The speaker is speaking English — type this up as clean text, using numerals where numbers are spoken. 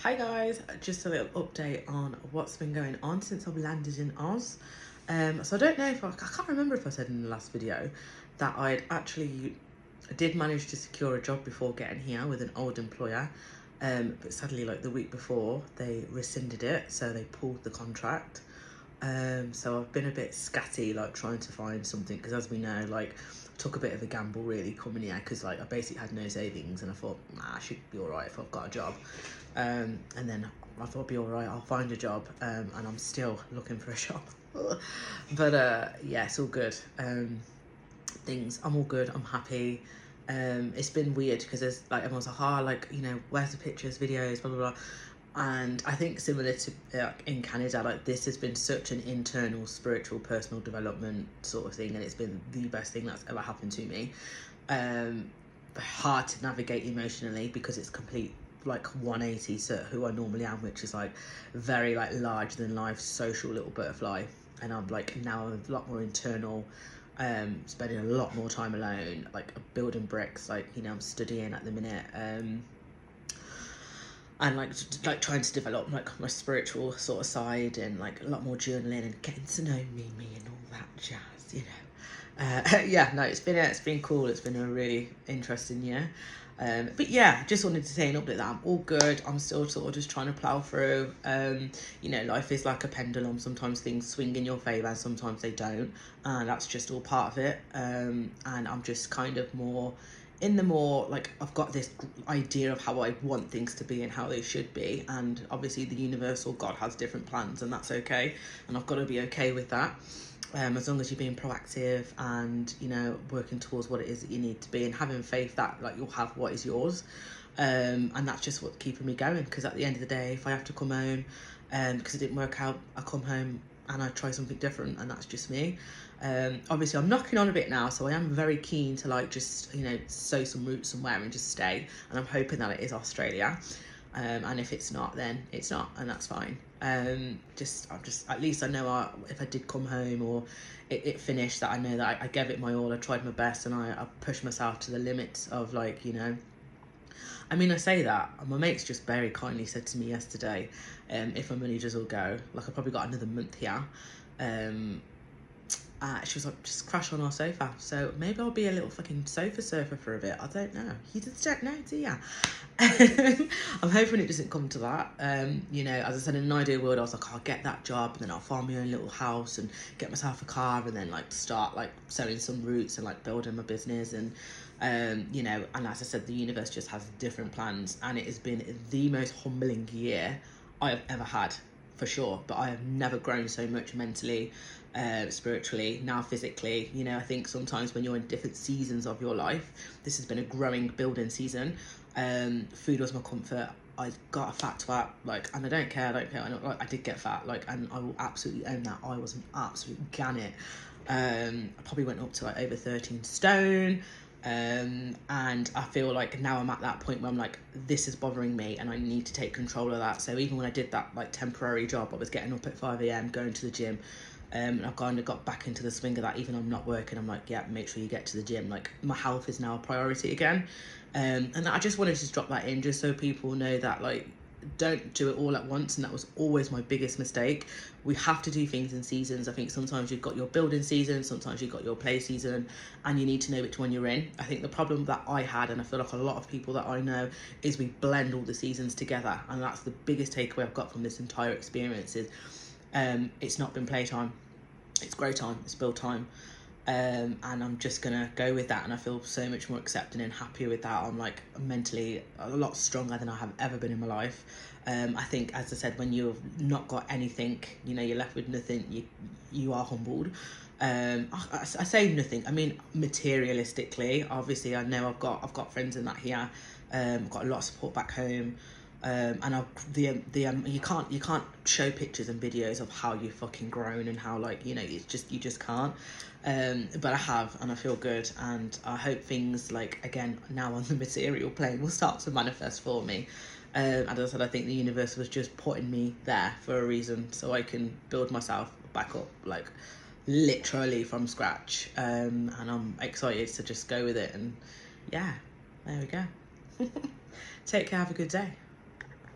Hi guys, just a little update on what's been going on since I've landed in Oz. So I don't know if I can't remember if I said in the last video that I did manage to secure a job before getting here with an old employer. But sadly, like the week before, they rescinded it, so they pulled the contract. So I've been a bit scatty, like trying to find something, because as we know, like took a bit of a gamble really coming here, because like I basically had no savings, and I thought, I should be all right if I've got a job. And then I thought, be all right, I'll find a job, and I'm still looking for a job. But yeah, it's all good. I'm all good, I'm happy. It's been weird because there's like everyone's like, where's the pictures, videos, blah blah blah. And I think similar to in Canada, like this has been such an internal, spiritual, personal development sort of thing, and it's been the best thing that's ever happened to me. Hard to navigate emotionally because it's complete like 180 to who I normally am, which is like very like larger than life, social little butterfly. And I'm like now a lot more internal, spending a lot more time alone, like building bricks, like I'm studying at the minute, and like trying to develop like my spiritual sort of side, and like a lot more journaling and getting to know me and all that jazz, yeah, no, it's been cool. It's been a really interesting year. But yeah, just wanted to say an update that I'm all good. I'm still sort of just trying to plow through. Life is like a pendulum. Sometimes things swing in your favor and sometimes they don't, and that's just all part of it. And I'm just kind of more like I've got this idea of how I want things to be and how they should be, and obviously the universal God has different plans, and that's okay, and I've got to be okay with that. As long as you're being proactive and working towards what it is that you need to be, and having faith that like you'll have what is yours, and that's just what's keeping me going. Because at the end of the day, if I have to come home because it didn't work out, I come home and I try something different, and that's just me. Obviously I'm knocking on a bit now, so I am very keen to like just sow some roots somewhere and just stay, and I'm hoping that it is Australia. And if it's not, then it's not, and that's fine. I'm just at least I know if I did come home or it finished, that I know that I gave it my all, I tried my best, and I pushed myself to the limits of like I mean, I say that, and my mate's just very kindly said to me yesterday, if my money does all go, like I probably got another month here, she was like, just crash on our sofa. So maybe I'll be a little fucking sofa surfer for a bit. I don't know. You just don't know, do ya? I'm hoping it doesn't come to that. As I said, in an ideal world, I was like, I'll get that job, and then I'll farm my own little house and get myself a car, and then like start like sowing some roots and like building my business. And and as I said, the universe just has different plans, and it has been the most humbling year I have ever had, for sure. But I have never grown so much mentally, spiritually, now physically. I think sometimes when you're in different seasons of your life, this has been a growing, building season. Food was my comfort. I got a fat twat, like, and I don't care. I know, like, I did get fat, like, and I will absolutely own that. I was an absolute gannet. I probably went up to like over 13 stone. And I feel like now I'm at that point where I'm like, this is bothering me and I need to take control of that. So even when I did that like temporary job, I was getting up at 5 a.m, going to the gym, and I've kind of got back into the swing of that. Even though I'm not working, I'm like, yeah, make sure you get to the gym. Like, my health is now a priority again. And I just wanted to drop that in just so people know that, like, don't do it all at once. And that was always my biggest mistake. We have to do things in seasons. I think sometimes you've got your building season, sometimes you've got your play season, and you need to know which one you're in. I think the problem that I had, and I feel like a lot of people that I know, is we blend all the seasons together. And that's the biggest takeaway I've got from this entire experience is it's not been playtime, it's grow time, it's build time. And I'm just gonna go with that, and I feel so much more accepting and happier with that. I'm like mentally a lot stronger than I have ever been in my life. I think, as I said, when you've not got anything, you're left with nothing, you are humbled. I say nothing, I mean materialistically. Obviously I know I've got friends in that here. I've got a lot of support back home. And you can't show pictures and videos of how you've fucking grown and how, like, you just can't. But I have, and I feel good, and I hope things, like, again, now on the material plane, will start to manifest for me. And as I said, I think the universe was just putting me there for a reason, so I can build myself back up, like, literally from scratch. And I'm excited to just go with it, and yeah, there we go. Take care, have a good day.